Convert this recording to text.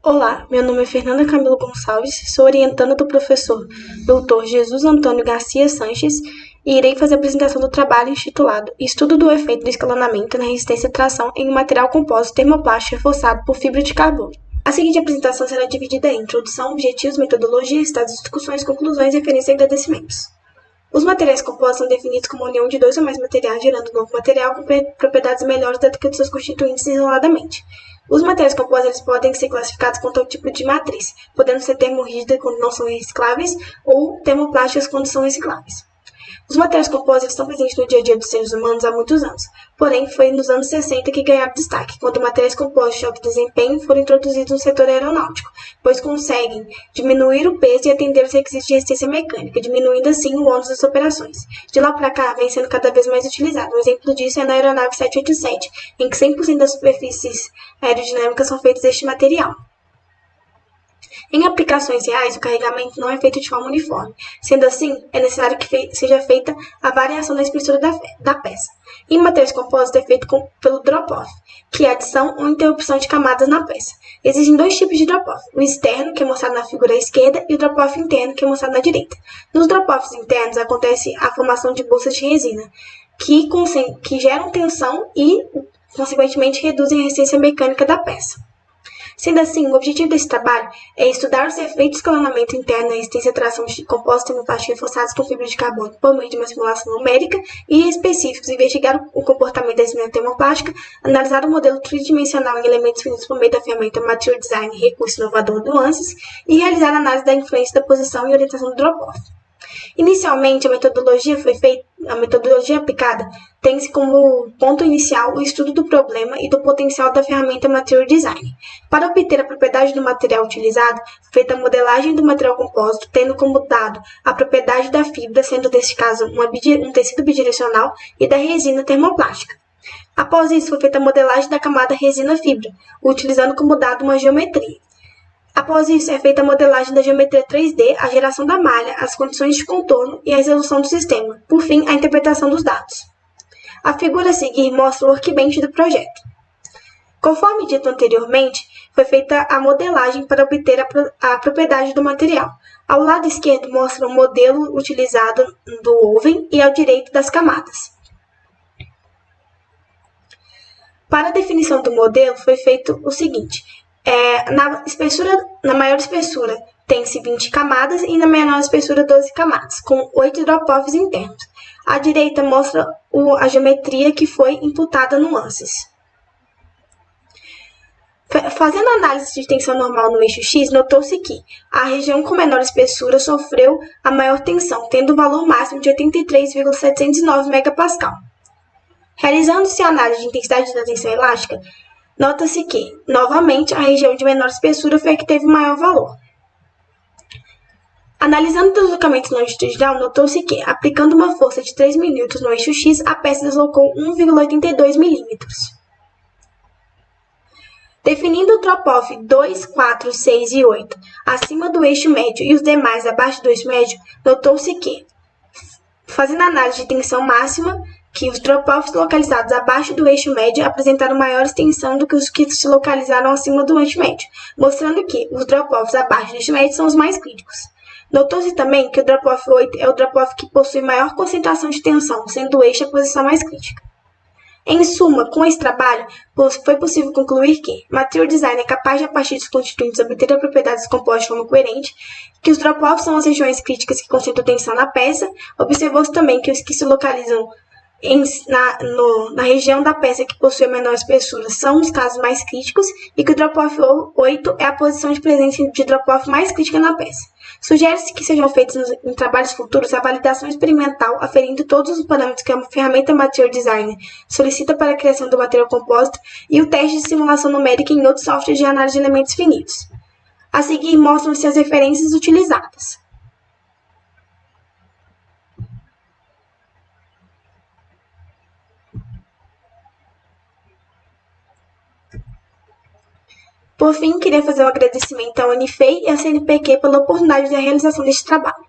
Olá, meu nome é Fernanda Camilo Gonçalves, sou orientanda do professor Dr. Jesus Antônio Garcia Sanches e irei fazer a apresentação do trabalho intitulado Estudo do efeito do escalonamento na resistência à tração em um material composto termoplástico reforçado por fibra de carbono. A seguinte apresentação será dividida em introdução, objetivos, metodologia, estados, discussões, conclusões, referências e agradecimentos. Os materiais compostos são definidos como a união de dois ou mais materiais, gerando um novo material com propriedades melhores do que os seus constituintes isoladamente. Os materiais compostos podem ser classificados com todo tipo de matriz, podendo ser termorrígida quando não são recicláveis ou termoplásticas quando são recicláveis. Os materiais compostos estão presentes no dia a dia dos seres humanos há muitos anos, porém foi nos anos 60 que ganharam destaque, quando materiais compostos de alto desempenho foram introduzidos no setor aeronáutico, pois conseguem diminuir o peso e atender os requisitos de resistência mecânica, diminuindo assim o ônus das operações. De lá para cá, vem sendo cada vez mais utilizado. Um exemplo disso é na aeronave 787, em que 100% das superfícies aerodinâmicas são feitas deste material. Em aplicações reais, o carregamento não é feito de forma uniforme. Sendo assim, é necessário que seja feita a variação da espessura da peça. Em materiais compostos, é feito pelo drop-off, que é a adição ou interrupção de camadas na peça. Existem dois tipos de drop-off: o externo, que é mostrado na figura à esquerda, e o drop-off interno, que é mostrado na direita. Nos drop-offs internos, acontece a formação de bolsas de resina, que geram tensão e, consequentemente, reduzem a resistência mecânica da peça. Sendo assim, o objetivo desse trabalho é estudar os efeitos de escalonamento interno na resistência à tração de compostos termoplásticos reforçados com fibra de carbono por meio de uma simulação numérica e específicos, investigar o comportamento da resina termoplástica, analisar o modelo tridimensional em elementos finitos por meio da ferramenta Material Design, recurso inovador Nuances, e realizar a análise da influência da posição e orientação do drop-off. Inicialmente, a metodologia aplicada tem-se como ponto inicial o estudo do problema e do potencial da ferramenta Material Design. Para obter a propriedade do material utilizado, feita a modelagem do material composto, tendo como dado a propriedade da fibra, sendo neste caso um tecido bidirecional, e da resina termoplástica. Após isso, foi feita a modelagem da camada resina-fibra, utilizando como dado uma geometria. Após isso, é feita a modelagem da geometria 3D, a geração da malha, as condições de contorno e a resolução do sistema. Por fim, a interpretação dos dados. A figura a seguir mostra o workbench do projeto. Conforme dito anteriormente, foi feita a modelagem para obter a propriedade do material. Ao lado esquerdo mostra o modelo utilizado do oven e ao direito das camadas. Para a definição do modelo, foi feito o seguinte: na maior espessura tem-se 20 camadas e na menor espessura 12 camadas, com 8 drop-offs internos. À direita mostra a geometria que foi imputada nuances. Fazendo a análise de tensão normal no eixo X, notou-se que a região com menor espessura sofreu a maior tensão, tendo o valor máximo de 83,709 MPa. Realizando-se a análise de intensidade da tensão elástica, nota-se que, novamente, a região de menor espessura foi a que teve maior valor. Analisando o deslocamento longitudinal, notou-se que, aplicando uma força de 3 mm no eixo X, a peça deslocou 1,82 mm. Definindo o drop-off 2, 4, 6 e 8 acima do eixo médio e os demais abaixo do eixo médio, notou-se que, fazendo a análise de tensão máxima, que os drop-offs localizados abaixo do eixo médio apresentaram maior tensão do que os que se localizaram acima do eixo médio, mostrando que os drop-offs abaixo do eixo médio são os mais críticos. Notou-se também que o drop-off 8 é o drop-off que possui maior concentração de tensão, sendo o eixo a posição mais crítica. Em suma, com esse trabalho, foi possível concluir que Material Design é capaz de, a partir dos constituintes, obter a propriedade dos compostos de forma coerente, que os drop-offs são as regiões críticas que concentram tensão na peça. Observou-se também que os que se localizam na região da peça que possui a menor espessura são os casos mais críticos e que o drop-off 8 é a posição de presença de drop-off mais crítica na peça. Sugere-se que sejam feitos em trabalhos futuros a validação experimental aferindo todos os parâmetros que a ferramenta Material Design solicita para a criação do material composto e o teste de simulação numérica em outros softwares de análise de elementos finitos. A seguir, mostram-se as referências utilizadas. Por fim, queria fazer um agradecimento à Unifei e à CNPq pela oportunidade da realização deste trabalho.